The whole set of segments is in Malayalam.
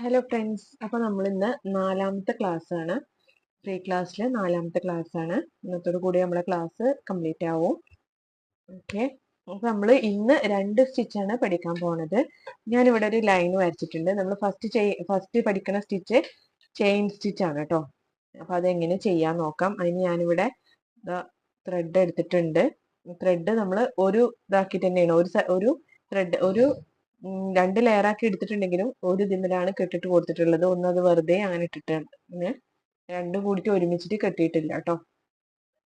ഹലോ ഫ്രണ്ട്സ്, അപ്പോൾ നമ്മൾ ഇന്ന് നാലാമത്തെ ക്ലാസ് ആണ്. പ്രീ ക്ലാസ്സിലെ നാലാമത്തെ ക്ലാസ് ആണ്. ഇന്നത്തോടു കൂടി നമ്മളെ ക്ലാസ് കംപ്ലീറ്റ് ആവും. ഓക്കെ, അപ്പോൾ നമ്മൾ ഇന്ന് 2 സ്റ്റിച്ചാണ് പഠിക്കാൻ പോണത്. ഞാനിവിടെ ഒരു ലൈൻ വരച്ചിട്ടുണ്ട്. നമ്മൾ ഫസ്റ്റ് പഠിക്കുന്ന സ്റ്റിച്ച് ചെയിൻ സ്റ്റിച്ച് ആണ് കേട്ടോ. അപ്പോൾ അതെങ്ങനെ ചെയ്യാൻ നോക്കാം. അതിന് ഞാനിവിടെ ത്രെഡ് എടുത്തിട്ടുണ്ട്. ത്രെഡ് നമ്മൾ ഒരു ഇതാക്കിയിട്ട് തന്നെയാണ് ഒരു ത്രെഡ് ഒരു 2 ലെയർ ആക്കി എടുത്തിട്ടുണ്ടെങ്കിലും ഒരു ഇതിലാണ് കെട്ടിട്ട് കൊടുത്തിട്ടുള്ളത്. അത് വെറുതെ അങ്ങനെ ഇട്ടിട്ടുണ്ട്. പിന്നെ രണ്ടും കൂടിയിട്ട് ഒരുമിച്ചിട്ട് കെട്ടിയിട്ടില്ല കേട്ടോ.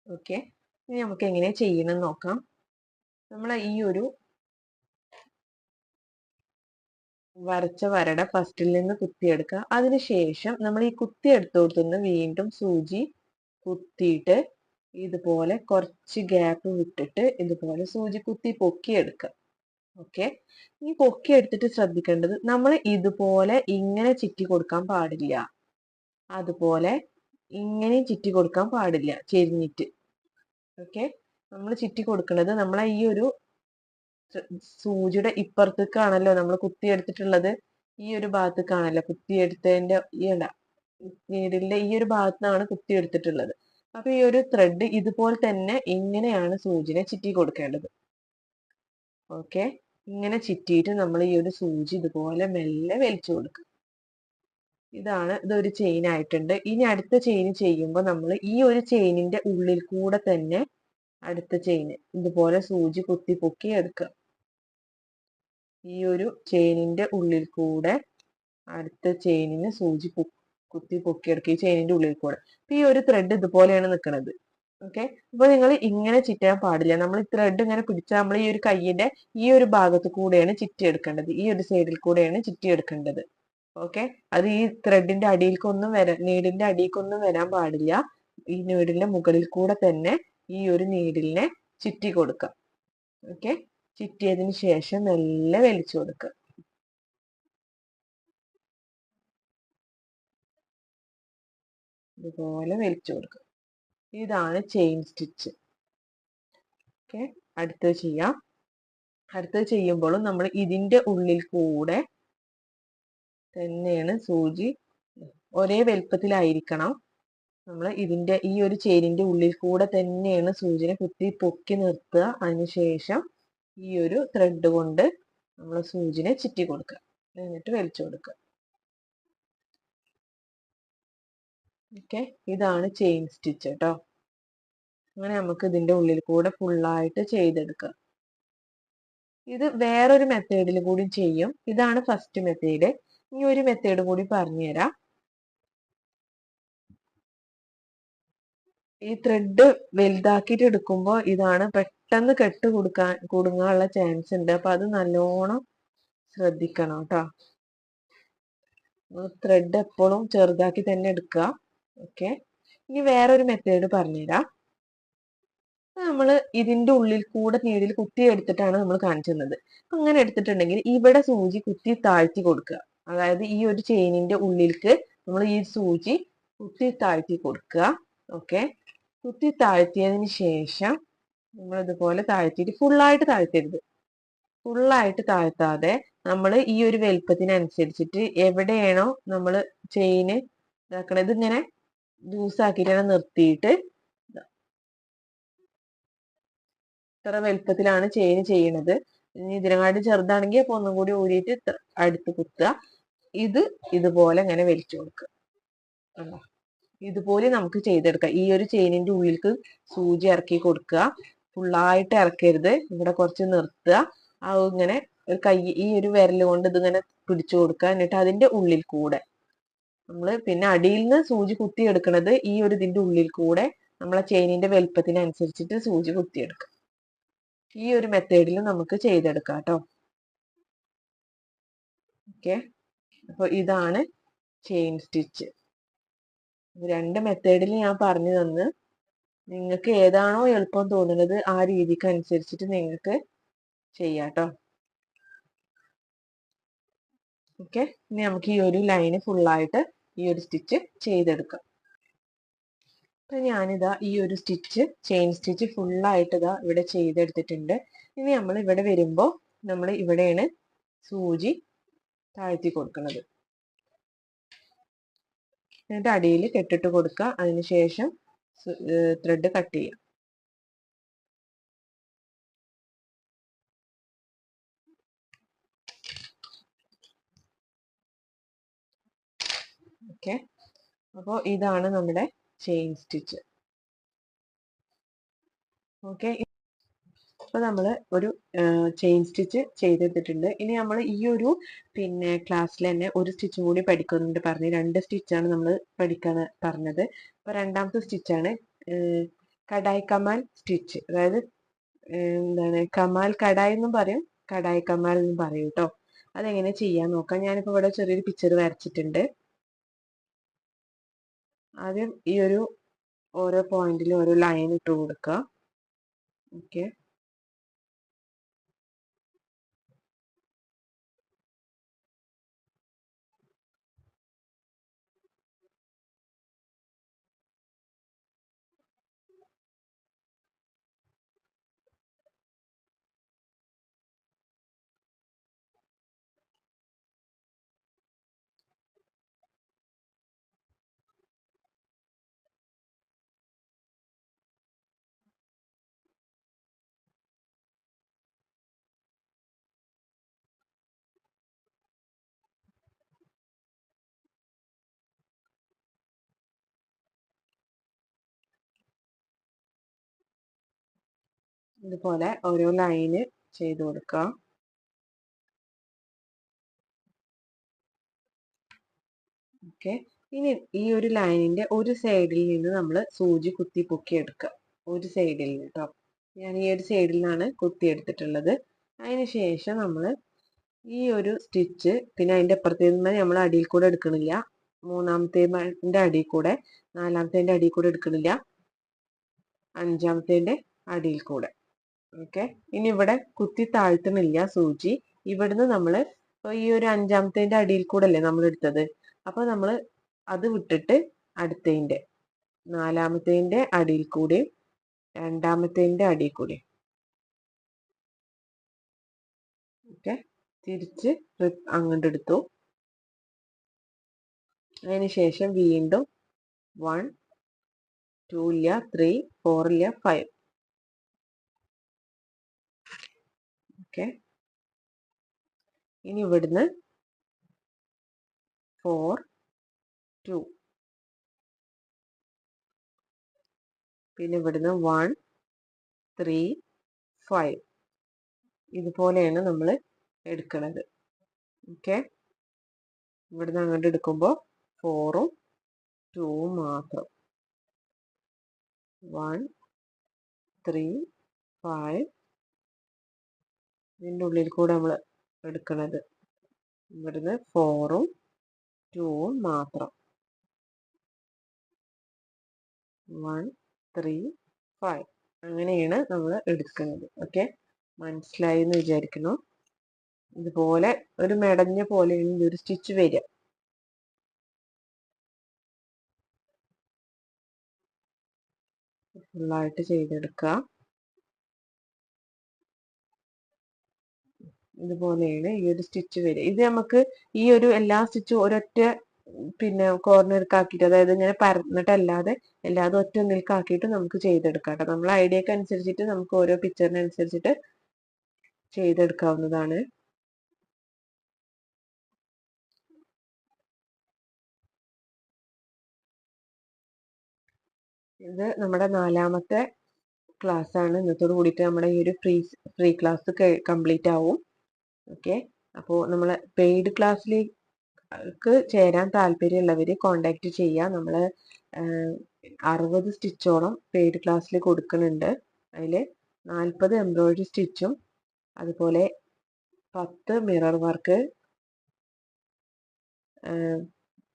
ഓക്കെ, ഇനി നമുക്ക് എങ്ങനെ ചെയ്യണം നോക്കാം. നമ്മൾ ഈ ഒരു വരച്ച വരയുടെ ഫസ്റ്റിൽ നിന്ന് കുത്തിയെടുക്കുക. അതിനുശേഷം നമ്മൾ ഈ കുത്തിയെടുത്തോടുത്തുനിന്ന് വീണ്ടും സൂചി കുത്തിയിട്ട് ഇതുപോലെ കുറച്ച് ഗ്യാപ്പ് വിട്ടിട്ട് ഇതുപോലെ സൂചി കുത്തി പൊക്കിയെടുക്കുക. ഓക്കെ, ഈ പൊക്കി എടുത്തിട്ട് ശ്രദ്ധിക്കേണ്ടത് നമ്മൾ ഇതുപോലെ ഇങ്ങനെ ചുറ്റി കൊടുക്കാൻ പാടില്ല. അതുപോലെ ഇങ്ങനെ ചുറ്റി കൊടുക്കാൻ പാടില്ല ചെരിഞ്ഞിട്ട്. ഓക്കെ, നമ്മൾ ചുറ്റി കൊടുക്കുന്നത് നമ്മളെ ഈ ഒരു സൂചിയുടെ ഇപ്പുറത്തേക്കാണല്ലോ നമ്മൾ കുത്തിയെടുത്തിട്ടുള്ളത്. ഈ ഒരു ഭാഗത്തേക്കാണല്ലോ കുത്തിയെടുത്തതിന്റെ നീഡിലിന്റെ ഈ ഒരു ഭാഗത്താണ് കുത്തിയെടുത്തിട്ടുള്ളത്. അപ്പൊ ഈ ഒരു ത്രെഡ് ഇതുപോലെ തന്നെ ഇങ്ങനെയാണ് സൂചിനെ ചുറ്റി കൊടുക്കേണ്ടത്. ഓക്കെ, ഇങ്ങനെ ചുറ്റിയിട്ട് നമ്മൾ ഈ ഒരു സൂചി ഇതുപോലെ മെല്ലെ വലിച്ചു കൊടുക്കുക. ഇതൊരു ചെയിൻ ആയിട്ടുണ്ട്. ഇനി അടുത്ത ചെയിൻ ചെയ്യുമ്പോൾ നമ്മൾ ഈ ഒരു ചെയിനിന്റെ ഉള്ളിൽ കൂടെ തന്നെ അടുത്ത ചെയിൻ ഇതുപോലെ സൂചി കുത്തി പൊക്കി എടുക്കുക. ഈ ഒരു ചെയിനിന്റെ ഉള്ളിൽ കൂടെ അടുത്ത ചെയിനിന് സൂചി കുത്തി പൊക്കി എടുക്കുക. ഈ ചെയിനിന്റെ ഉള്ളിൽ കൂടെ. ഈ ഒരു ത്രെഡ് ഇതുപോലെയാണ് നിൽക്കുന്നത്. ഓക്കെ, അപ്പൊ നിങ്ങൾ ഇങ്ങനെ ചുറ്റാൻ പാടില്ല. നമ്മൾ ഈ ത്രെഡ് ഇങ്ങനെ പിടിച്ചാൽ നമ്മൾ ഈ ഒരു കയ്യിന്റെ ഈ ഒരു ഭാഗത്ത് കൂടെയാണ് ചുറ്റിയെടുക്കേണ്ടത്. ഈ ഒരു സൈഡിൽ കൂടെയാണ് ചുറ്റിയെടുക്കേണ്ടത്. ഓക്കെ, അത് ഈ ത്രെഡിന്റെ അടിയിലേക്കൊന്നും നീഡിലിന്റെ അടിയിലേക്കൊന്നും വരാൻ പാടില്ല. ഈ നീഡിലിന്റെ മുകളിൽ കൂടെ തന്നെ ഈ ഒരു നീഡിലിനെ ചുറ്റി കൊടുക്കുക. ഓക്കെ, ചുറ്റിയതിന് ശേഷം മെല്ലെ വലിച്ചു കൊടുക്കുക. ഇതുപോലെ വലിച്ചു കൊടുക്കുക. ഇതാണ് ചെയിൻ സ്റ്റിച്ച്. ഓക്കെ, അടുത്തത് ചെയ്യാം. അടുത്തത് ചെയ്യുമ്പോഴും നമ്മൾ ഇതിന്റെ ഉള്ളിൽ കൂടെ തന്നെയാണ് സൂചി ഒരേ വലുപ്പത്തിലായിരിക്കണം. നമ്മൾ ഇതിന്റെ ഈ ഒരു ചെയിനിന്റെ ഉള്ളിൽ കൂടെ തന്നെയാണ് സൂചിനെ കുത്തി പൊക്കി നിർത്തുക. അതിനുശേഷം ഈ ഒരു ത്രെഡ് കൊണ്ട് നമ്മൾ സൂചിനെ ചുറ്റി കൊടുക്കുക. എന്നിട്ട് വലിച്ചു കൊടുക്കുക. ഓക്കെ, ഇതാണ് ചെയിൻ സ്റ്റിച്ച് കേട്ടോ. അങ്ങനെ നമുക്ക് ഇതിന്റെ ഉള്ളിൽ കൂടെ ഫുള്ളായിട്ട് ചെയ്തെടുക്കാം. ഇത് വേറൊരു മെത്തേഡിൽ കൂടി ചെയ്യും. ഇതാണ് ഫസ്റ്റ് മെത്തേഡ്. ഇനി ഒരു മെത്തേഡ് കൂടി പറഞ്ഞുതരാം. ഈ ത്രെഡ് വലുതാക്കിയിട്ട് എടുക്കുമ്പോൾ ഇതാണ് പെട്ടെന്ന് കുടുങ്ങാനുള്ള ചാൻസ് ഉണ്ട്. അപ്പൊ അത് നല്ലോണം ശ്രദ്ധിക്കണം കേട്ടോ. ത്രെഡ് എപ്പോഴും ചെറുതാക്കി തന്നെ എടുക്കുക. ഓക്കെ, ഇനി വേറൊരു മെത്തേഡ് പറഞ്ഞുതരാം. നമ്മൾ ഇതിന്റെ ഉള്ളിൽ കൂടെ നീഡിൽ കുത്തി എടുത്തിട്ടാണ് നമ്മൾ കാണിച്ചിരുന്നത്. അങ്ങനെ എടുത്തിട്ടുണ്ടെങ്കിൽ ഇവിടെ സൂചി കുത്തി താഴ്ത്തി കൊടുക്കുക. അതായത് ഈ ഒരു ചെയിനിന്റെ ഉള്ളിലേക്ക് നമ്മൾ ഈ സൂചി കുത്തി താഴ്ത്തി കൊടുക്കുക. ഓക്കെ, കുത്തി താഴ്ത്തിയതിന് ശേഷം നമ്മൾ ഇതുപോലെ താഴ്ത്തിയിട്ട് ഫുള്ളായിട്ട് താഴ്ത്തരുത്. ഫുള്ളായിട്ട് താഴ്ത്താതെ നമ്മൾ ഈ ഒരു വലുപ്പത്തിനനുസരിച്ചിട്ട് എവിടെയാണോ നമ്മൾ ചെയിന് ഇതാക്കണത് ഇങ്ങനെ ലൂസാക്കിയിട്ട് നിർത്തിയിട്ട് ഇത്ര വലുപ്പത്തിലാണ് ചെയിൻ ചെയ്യണത്. ഇനി ഇതിനെക്കാട്ടി ചെറുതാണെങ്കിൽ അപ്പൊ ഒന്നും കൂടി ഊരിയിട്ട് അടുത്ത് കുത്തുക. ഇതുപോലെ ഇങ്ങനെ വലിച്ചു കൊടുക്കുക. ഇതുപോലെ നമുക്ക് ചെയ്തെടുക്കാം. ഈ ഒരു ചെയിനിന്റെ ഉള്ളിലേക്ക് സൂചി ഇറക്കി കൊടുക്കുക. ഫുള്ളായിട്ട് ഇറക്കരുത്. ഇവിടെ കുറച്ച് നിർത്തുക. ഇങ്ങനെ ഒരു ഈ ഒരു വിരൽ കൊണ്ട് ഇതിങ്ങനെ പിടിച്ചു കൊടുക്കുക. എന്നിട്ട് അതിന്റെ ഉള്ളിൽ കൂടെ നമ്മൾ പിന്നെ അടിയിൽ നിന്ന് സൂചി കുത്തി എടുക്കുന്നത് ഈ ഒരു ഇതിന്റെ ഉള്ളിൽ കൂടെ നമ്മളെ ചെയിനിന്റെ വലുപ്പത്തിനനുസരിച്ചിട്ട് സൂചി കുത്തിയെടുക്കുക. ഈ ഒരു മെത്തേഡിൽ നമുക്ക് ചെയ്തെടുക്കാം കേട്ടോ. ഓക്കെ, അപ്പൊ ഇതാണ് ചെയിൻ സ്റ്റിച്ച്. 2 മെത്തേഡിൽ ഞാൻ പറഞ്ഞു തന്ന് നിങ്ങൾക്ക് ഏതാണോ എളുപ്പം തോന്നുന്നത് ആ രീതിക്ക് അനുസരിച്ചിട്ട് നിങ്ങൾക്ക് ചെയ്യാം കേട്ടോ. ഓക്കെ, ഇനി നമുക്ക് ഈ ഒരു ലൈന് ഫുള്ളായിട്ട് ഈ ഒരു സ്റ്റിച്ച് ചെയ്തെടുക്കാം. അപ്പൊ ഞാനിതാ ഈ ഒരു സ്റ്റിച്ച് ചെയിൻ സ്റ്റിച്ച് ഫുള്ളായിട്ട് ഇതാ ഇവിടെ ചെയ്തെടുത്തിട്ടുണ്ട്. ഇനി നമ്മൾ ഇവിടെ വരുമ്പോൾ നമ്മൾ ഇവിടെയാണ് സൂചി താഴ്ത്തി കൊടുക്കുന്നത്. എന്നിട്ട് അടിയിൽ കെട്ടിട്ട് കൊടുക്കുക. അതിനുശേഷം ത്രെഡ് കട്ട് ചെയ്യുക. ഓക്കെ, അപ്പോൾ ഇതാണ് നമ്മുടെ ചെയിൻ സ്റ്റിച്ച്. ഓക്കെ, അപ്പോൾ നമ്മൾ ഒരു ചെയിൻ സ്റ്റിച്ച് ചെയ്തെടുത്തിട്ടുണ്ട്. ഇനി നമ്മൾ ഈ ഒരു പിന്നെ ക്ലാസ്സിൽ തന്നെ ഒരു സ്റ്റിച്ചും കൂടി പഠിക്കുന്നുണ്ട് പറഞ്ഞു. 2 സ്റ്റിച്ചാണ് നമ്മൾ പഠിക്കാൻ പറഞ്ഞത്. അപ്പോൾ രണ്ടാമത്തെ സ്റ്റിച്ചാണ് കടായി കമാൽ സ്റ്റിച്ച്. അതായത് എന്താണ്, കമാൽ കടായി എന്നും പറയും, കടായി കമാൽ എന്നും പറയും കേട്ടോ. അതെങ്ങനെ ചെയ്യാൻ നോക്കാം. ഞാനിപ്പോൾ ഇവിടെ ചെറിയൊരു പിക്ചർ വരച്ചിട്ടുണ്ട്. ആദ്യം ഈ ഒരു ഓരോ പോയിന്റിലും ഓരോ ലൈൻ ഇട്ട് കൊടുക്കുക. ഓക്കെ, ഇതുപോലെ ഓരോ ലൈന് ചെയ്ത് കൊടുക്കുക. ഓക്കെ, ഇനി ഈ ഒരു ലൈനിന്റെ ഒരു സൈഡിൽ നിന്ന് നമ്മൾ സൂചി കുത്തി പൊക്കി എടുക്കുക. ഒരു സൈഡിൽ നിന്ന് കേട്ടോ. ഞാൻ ഈ ഒരു സൈഡിൽ നിന്നാണ് കുത്തി എടുത്തിട്ടുള്ളത്. അതിന് ശേഷം നമ്മൾ ഈ ഒരു സ്റ്റിച്ച് പിന്നെ അതിന്റെ അപ്പുറത്ത് നിന്ന് നമ്മൾ അടിയിൽ കൂടെ എടുക്കണില്ല. മൂന്നാമത്തെ അടിയിൽ കൂടെ, നാലാമത്തെ അടിയിൽ കൂടെ എടുക്കണില്ല, അഞ്ചാമത്തെ അടിയിൽ കൂടെ. ഓക്കെ, ഇനി ഇവിടെ കുത്തി താഴ്ത്തണില്ല സൂചി. ഇവിടുന്ന് നമ്മൾ ഈ ഒരു അഞ്ചാമത്തെ അടിയിൽ കൂടെ അല്ലേ നമ്മൾ എടുത്തത്. അപ്പൊ നമ്മൾ അത് വിട്ടിട്ട് അടുത്തതിന്റെ നാലാമത്തെ അടിയിൽ കൂടി, രണ്ടാമത്തെ അടിയിൽ കൂടി. ഓക്കെ, തിരിച്ച് അങ്ങോട്ട് എടുത്തു. അതിനുശേഷം വീണ്ടും 1 2 ഇല്ല, 3 4 ഇല്ല, 5. ഓക്കെ, ഇനി ഇവിടുന്ന് 4 2, പിന്നെ ഇവിടുന്ന് 1 3 5. ഇതുപോലെയാണ് നമ്മൾ എടുക്കുന്നത്. ഓക്കെ, ഇവിടുന്ന് അങ്ങോട്ട് എടുക്കുമ്പോൾ 4ഉം 2ഉം മാത്രം. 1 3 5. ഇതിൻ്റെ ഉള്ളിൽ കൂടെ നമ്മൾ എടുക്കുന്നത്. ഇവിടുന്ന് 4ഉം 2ഉം മാത്രം. 1 3 5. അങ്ങനെയാണ് നമ്മൾ എടുക്കുന്നത്. ഓക്കെ, മനസ്സിലായി എന്ന് വിചാരിക്കുന്നു. ഇതുപോലെ ഒരു മെടഞ്ഞ പോലെയാണ് ഈ ഒരു സ്റ്റിച്ച് വരിക. ഫുള്ളായിട്ട് ചെയ്തെടുക്കുക. ഇതുപോലെയാണ് ഈ ഒരു സ്റ്റിച്ച് വരിക. ഇത് നമുക്ക് ഈ ഒരു എല്ലാ സ്റ്റിച്ചും ഒരൊറ്റ പിന്നെ കോർണർക്കാക്കിയിട്ട്, അതായത് ഇങ്ങനെ പരന്നിട്ടല്ലാതെ എല്ലാതും ഒറ്റ ഒന്നിൽക്കാക്കിയിട്ട് നമുക്ക് ചെയ്തെടുക്കാം കേട്ടോ. നമ്മളെ ഐഡിയക്ക് അനുസരിച്ചിട്ട് നമുക്ക് ഓരോ പിക്ചറിനനുസരിച്ചിട്ട് ചെയ്തെടുക്കാവുന്നതാണ്. ഇത് നമ്മുടെ 4ാമത്തെ ക്ലാസ് ആണ്. ഇന്നത്തോട് കൂടിയിട്ട് നമ്മുടെ ഈ ഒരു ഫ്രീ ക്ലാസ് കംപ്ലീറ്റ് ആവും. ഓക്കെ, അപ്പോൾ നമ്മൾ പെയ്ഡ് ക്ലാസ്സിലേക്ക് ചേരാൻ താല്പര്യമുള്ളവർ കോണ്ടാക്ട് ചെയ്യുക. നമ്മൾ 60 സ്റ്റിച്ചോളം പെയ്ഡ് ക്ലാസ്സിൽ കൊടുക്കുന്നുണ്ട്. അതിൽ 40 എംബ്രോയിഡറി സ്റ്റിച്ചും അതുപോലെ 10 മിറർ വർക്ക്,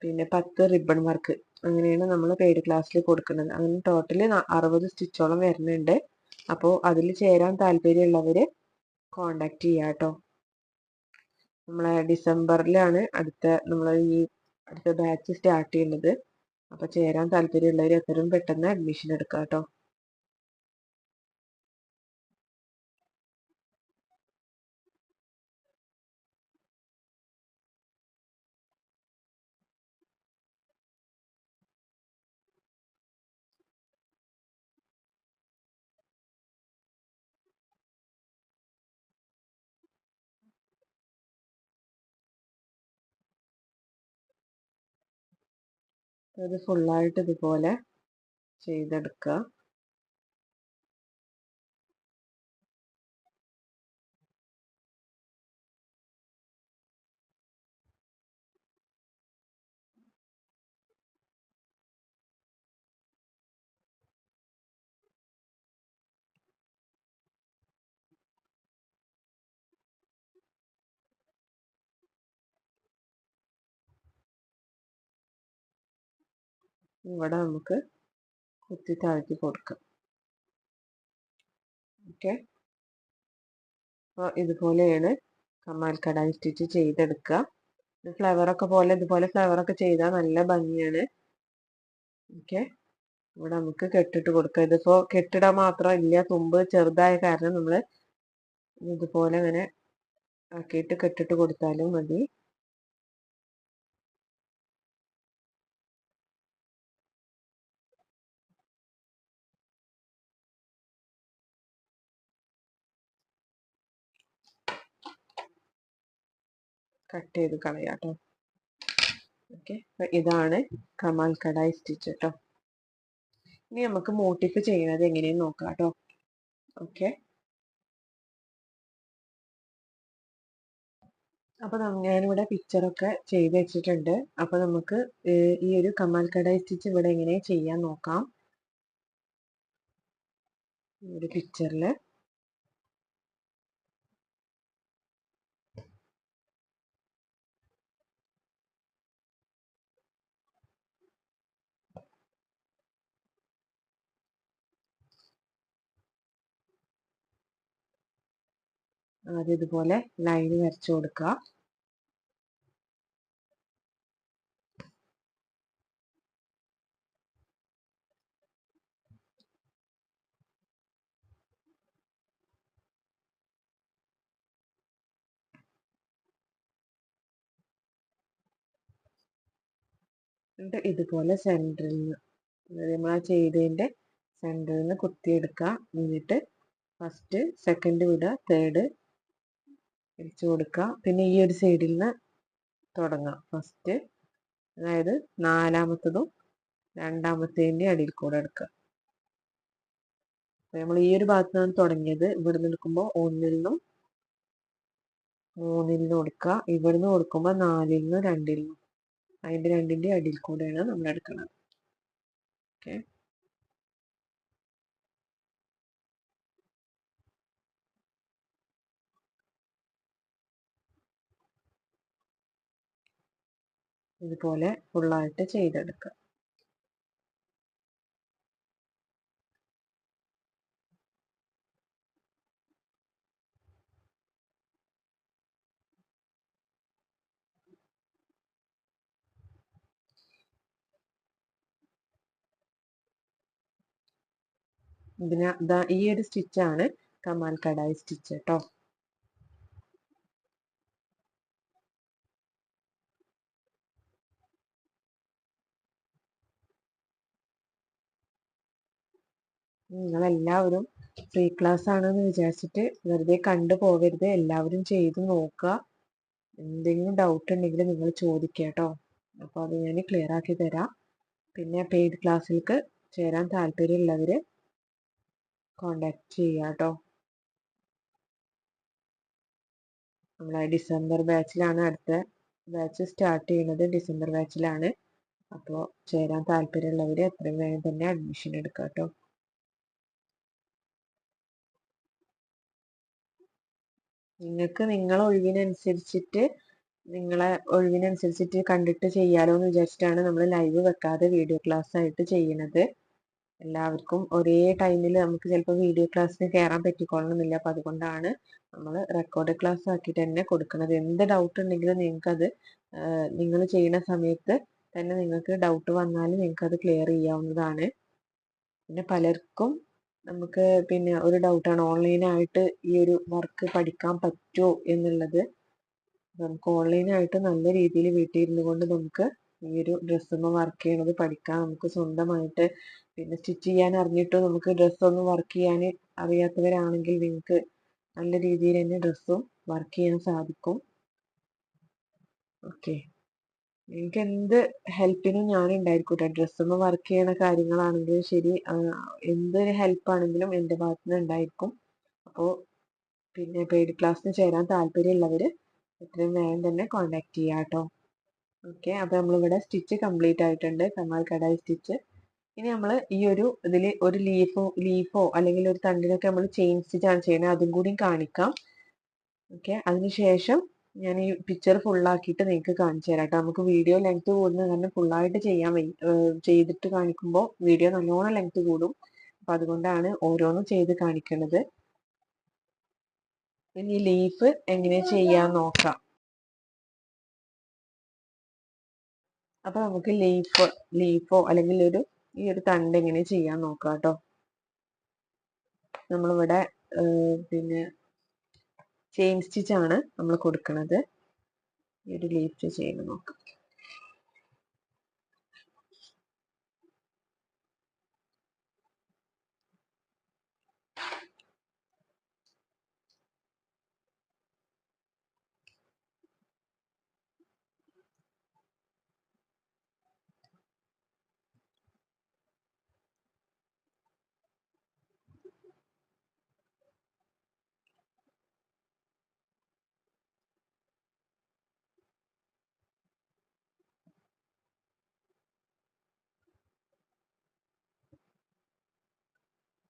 പിന്നെ 10 റിബൺ വർക്ക്, അങ്ങനെയാണ് നമ്മൾ പെയ്ഡ് ക്ലാസ്സിൽ കൊടുക്കുന്നത്. അങ്ങനെ ടോട്ടൽ 60 സ്റ്റിച്ചോളം വരുന്നുണ്ട്. അപ്പോൾ അതിൽ ചേരാൻ താല്പര്യമുള്ളവർ കോണ്ടാക്ട് ചെയ്യുക കേട്ടോ. നമ്മളെ ഡിസംബറിലാണ് അടുത്ത ബാച്ച് സ്റ്റാർട്ട് ചെയ്യുന്നത്. അപ്പോൾ ചേരാൻ താല്പര്യമുള്ളവർ എത്രയും പെട്ടെന്ന് അഡ്മിഷൻ എടുക്കുക കേട്ടോ. ഇത് ഫുള്ളായിട്ട് ഇതുപോലെ ചെയ്തെടുക്കുക. ഇവിടെ നമുക്ക് കുത്തി താഴ്ത്തി കൊടുക്കാം. ഓക്കെ, അപ്പോൾ ഇതുപോലെയാണ് കമാൽ കടായി സ്റ്റിച്ച് ചെയ്തെടുക്കുക. ഫ്ലവറൊക്കെ പോലെ ഇതുപോലെ ഫ്ലവറൊക്കെ ചെയ്താൽ നല്ല ഭംഗിയാണ്. ഓക്കെ, ഇവിടെ നമുക്ക് കെട്ടിട്ട് കൊടുക്കാം. ഇതിപ്പോൾ കെട്ടിടാൻ മാത്രം ഇല്ല, തുമ്പ് ചെറുതായ കാരണം നമ്മൾ ഇതുപോലെ ഇങ്ങനെ ആക്കിയിട്ട് കെട്ടിട്ട് കൊടുത്താലും മതി. കട്ട് ചെയ്ത് കളയാം കേട്ടോ. ഓക്കെ, ഇതാണ് കമാൽ കടായി സ്റ്റിച്ച് കേട്ടോ. ഇനി നമുക്ക് മോട്ടിഫ് ചെയ്യുന്നത് എങ്ങനെയെന്ന് നോക്കാം കേട്ടോ. ഓക്കെ, അപ്പൊ ഞാനിവിടെ പിക്ചറൊക്കെ ചെയ്ത് വെച്ചിട്ടുണ്ട്. അപ്പൊ നമുക്ക് ഈ ഒരു കമാൽ കടായി സ്റ്റിച്ച് ഇവിടെ എങ്ങനെ ചെയ്യാൻ നോക്കാം. ഒരു പിക്ചറിൽ ആദ്യം ഇതുപോലെ ലൈൻ വരച്ചു കൊടുക്കുക. എന്നിട്ട് ഇതുപോലെ സെൻറ്ററിൽ നിന്ന്, നമ്മൾ ആ ചെയ്തതിൻ്റെ സെൻറ്ററിൽ നിന്ന് കുത്തിയെടുക്കുക. എന്നിട്ട് ഫസ്റ്റ് സെക്കൻഡ് വിടുക, തേർഡ് തിരിച്ചു കൊടുക്കുക. പിന്നെ ഈ ഒരു സൈഡിൽ നിന്ന് തുടങ്ങാം. ഫസ്റ്റ്, അതായത് നാലാമത്തതും രണ്ടാമത്തേൻ്റെ അടിയിൽ കൂടെ എടുക്കുക. നമ്മൾ ഈ ഒരു ഭാഗത്ത് നിന്നാണ് തുടങ്ങിയത്. ഇവിടുന്ന് എടുക്കുമ്പോൾ 1 നിന്നും 3 നിന്നും കൊടുക്കുക. ഇവിടുന്ന് കൊടുക്കുമ്പോൾ 4 നിന്നും 2 നിന്നും, അതിൻ്റെ രണ്ടിൻ്റെ അടിയിൽ കൂടെയാണ് നമ്മൾ എടുക്കുന്നത്. ഓക്കെ, ഇതുപോലെ ഫുള്ളായിട്ട് ചെയ്തെടുക്കുക. ഈ ഒരു സ്റ്റിച്ചാണ് കമാൽ കടായി സ്റ്റിച്ച് കേട്ടോ. നിങ്ങളെല്ലാവരും ഫ്രീ ക്ലാസ് ആണെന്ന് വിചാരിച്ചിട്ട് വെറുതെ കണ്ടു പോകരുത്. എല്ലാവരും ചെയ്ത് നോക്കുക. എന്തെങ്കിലും ഡൗട്ട് ഉണ്ടെങ്കിൽ നിങ്ങൾ ചോദിക്കുക കേട്ടോ. അപ്പോൾ അത് ഞാൻ ക്ലിയർ ആക്കി തരാം. പിന്നെ പെയ്ഡ് ക്ലാസ്സിലേക്ക് ചേരാൻ താല്പര്യമുള്ളവർ കോണ്ടാക്ട് ചെയ്യുക കേട്ടോ. നമ്മളെ ഡിസംബർ ബാച്ചിലാണ്, അടുത്ത ബാച്ച് സ്റ്റാർട്ട് ചെയ്യുന്നത് ഡിസംബർ ബാച്ചിലാണ്. അപ്പോൾ ചേരാൻ താല്പര്യമുള്ളവർ എത്രയും വേഗം തന്നെ അഡ്മിഷൻ എടുക്കുക കേട്ടോ. നിങ്ങൾക്ക് നിങ്ങളെ ഒഴിവിനനുസരിച്ചിട്ട് കണ്ടിട്ട് ചെയ്യാലോ എന്ന് വിചാരിച്ചിട്ടാണ് നമ്മൾ ലൈവ് വെക്കാതെ വീഡിയോ ക്ലാസ് ആയിട്ട് ചെയ്യുന്നത്. എല്ലാവർക്കും ഒരേ ടൈമിൽ നമുക്ക് ചിലപ്പോൾ വീഡിയോ ക്ലാസ്സിന് കയറാൻ പറ്റിക്കൊള്ളണമെന്നില്ല. അപ്പം അതുകൊണ്ടാണ് നമ്മൾ റെക്കോർഡ് ക്ലാസ് ആക്കിയിട്ട് തന്നെ കൊടുക്കുന്നത്. എന്ത് ഡൗട്ട് ഉണ്ടെങ്കിലും നിങ്ങൾക്കത് നിങ്ങൾ ചെയ്യുന്ന സമയത്ത് തന്നെ നിങ്ങൾക്ക് ഡൗട്ട് വന്നാൽ നിങ്ങൾക്കത് ക്ലിയർ ചെയ്യാവുന്നതാണ്. പിന്നെ പലർക്കും നമുക്ക് പിന്നെ ഒരു ഡൗട്ടാണ് ഓൺലൈനായിട്ട് ഈ ഒരു വർക്ക് പഠിക്കാൻ പറ്റുമോ എന്നുള്ളത്. നമുക്ക് ഓൺലൈനായിട്ട് നല്ല രീതിയിൽ വീട്ടിൽ ഇരുന്നു കൊണ്ട് നമുക്ക് ഈ ഒരു ഡ്രസ്സുമ്മ വർക്ക് ചെയ്യണത് പഠിക്കാം. നമുക്ക് സ്വന്തമായിട്ട് പിന്നെ സ്റ്റിച്ച് ചെയ്യാൻ അറിഞ്ഞിട്ടോ നമുക്ക് ഡ്രസ്സൊന്നും വർക്ക് ചെയ്യാൻ അറിയാത്തവരാണെങ്കിൽ നിങ്ങൾക്ക് നല്ല രീതിയിൽ തന്നെ ഡ്രസ്സും വർക്ക് ചെയ്യാൻ സാധിക്കും. ഓക്കെ, നിങ്ങൾക്ക് എന്ത് ഹെൽപ്പിനും ഞാൻ ഉണ്ടായിരിക്കട്ടെ. ഡ്രസ്സുമ്മ വർക്ക് ചെയ്യണ കാര്യങ്ങളാണെങ്കിലും ശരി, എന്തൊരു ഹെൽപ്പ് ആണെങ്കിലും എൻ്റെ ഭാഗത്ത് നിന്ന് ഉണ്ടായിരിക്കും. അപ്പോൾ പിന്നെ പെയ്ഡ് ക്ലാസ്സിന് ചേരാൻ താല്പര്യമുള്ളവർ എത്രയും വേഗം തന്നെ കോൺടാക്ട് ചെയ്യാം കേട്ടോ. ഓക്കെ, അപ്പോൾ നമ്മളിവിടെ സ്റ്റിച്ച് കംപ്ലീറ്റ് ആയിട്ടുണ്ട്, കമാൽ കടായി സ്റ്റിച്ച്. ഇനി നമ്മൾ ഈ ഒരു ഇതിൽ ഒരു ലീഫോ അല്ലെങ്കിൽ ഒരു തണ്ടിനൊക്കെ നമ്മൾ ചെയിൻ സ്റ്റിച്ചാണ് ചെയ്യുന്നത്, അതും കൂടി കാണിക്കാം. ഓക്കെ, അതിനുശേഷം ഞാൻ ഈ പിക്ചർ ഫുള്ളാക്കിയിട്ട് നിങ്ങൾക്ക് കാണിച്ചു തരാം കേട്ടോ. നമുക്ക് വീഡിയോ ലെങ്ത് കൂടുന്നത് കാരണം ഫുള്ളായിട്ട് ചെയ്തിട്ട് കാണിക്കുമ്പോൾ വീഡിയോ നല്ലോണം ലെങ്ത് കൂടും. അപ്പം അതുകൊണ്ടാണ് ഓരോന്നും ചെയ്ത് കാണിക്കുന്നത്. ഇനി ലീഫ് എങ്ങനെ ചെയ്യാൻ നോക്കാം. അപ്പൊ നമുക്ക് ലീഫോ അല്ലെങ്കിൽ ഈ ഒരു തണ്ട് എങ്ങനെ ചെയ്യാൻ നോക്കാം കേട്ടോ. നമ്മളിവിടെ പിന്നെ ചെയിൻ സ്റ്റിച്ചാണ് നമ്മൾ കൊടുക്കുന്നത്. ഈ ഒരു ലീഫ് ചെയ്ത് നോക്കാം.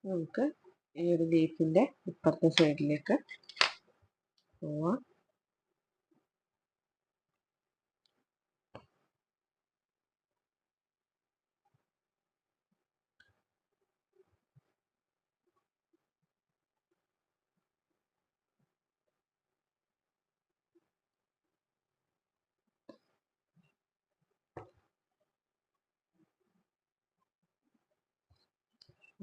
നമുക്ക് ഈ ഒരു ലീഫിന്റെ ഇപ്പുറത്തെ സൈഡിലേക്ക് പോവാം.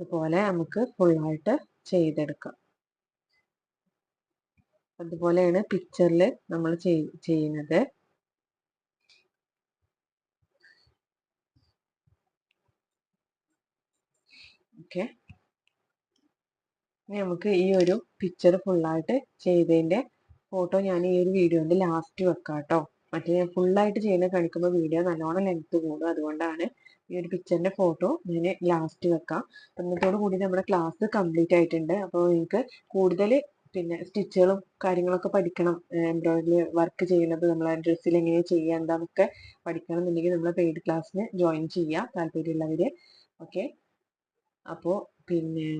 ഇതുപോലെ നമുക്ക് ഫുള്ളായിട്ട് ചെയ്തെടുക്കാം. അതുപോലെയാണ് പിക്ചറിൽ നമ്മൾ ചെയ്യുന്നത്. ഓക്കെ, ഇനി നമുക്ക് ഈ ഒരു പിക്ചർ ഫുള്ളായിട്ട് ചെയ്തതിന്റെ ഫോട്ടോ ഞാൻ ഈ ഒരു വീഡിയോന്റെ ലാസ്റ്റ് വെക്കാം കേട്ടോ. മറ്റേ ഞാൻ ഫുള്ളായിട്ട് ചെയ്യുന്ന കാണിക്കുമ്പോൾ വീഡിയോ നല്ലോണം ലെങ്ത് കൂടും. അതുകൊണ്ടാണ് ഈ ഒരു പിക്ചറിന്റെ ഫോട്ടോ ഞാൻ ലാസ്റ്റ് വെക്കാം. ഇന്നത്തോടു കൂടി നമ്മുടെ ക്ലാസ് കംപ്ലീറ്റ് ആയിട്ടുണ്ട്. അപ്പോൾ നിങ്ങൾക്ക് കൂടുതൽ പിന്നെ സ്റ്റിച്ചുകളും കാര്യങ്ങളൊക്കെ പഠിക്കണം, എംബ്രോയിഡറി വർക്ക് ചെയ്യുന്നത് നമ്മളെ ഡ്രസ്സിൽ എങ്ങനെ ചെയ്യുക എന്താണെന്നൊക്കെ പഠിക്കണം എന്നുണ്ടെങ്കിൽ നമ്മളെ പെയ്ഡ് ക്ലാസ്സിന് ജോയിൻ ചെയ്യുക താല്പര്യമുള്ളവര്. ഓക്കെ, അപ്പോൾ പിന്നെ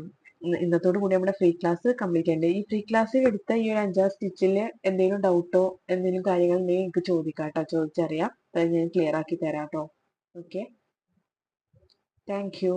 ഇന്നത്തോടു കൂടി നമ്മുടെ ഫ്രീ ക്ലാസ് കംപ്ലീറ്റ് ചെയ്യേണ്ടത്. ഈ ഫ്രീ ക്ലാസ്സിൽ എടുത്ത ഈ ഒരു 5 സ്റ്റിച്ചിൽ എന്തെങ്കിലും ഡൗട്ടോ എന്തെങ്കിലും കാര്യങ്ങൾ ഉണ്ടെങ്കിൽ എനിക്ക് ചോദിക്കാം കേട്ടോ. ചോദിച്ചറിയാം, അത് ഞാൻ ക്ലിയർ ആക്കി തരാം കേട്ടോ. Okay, thank you.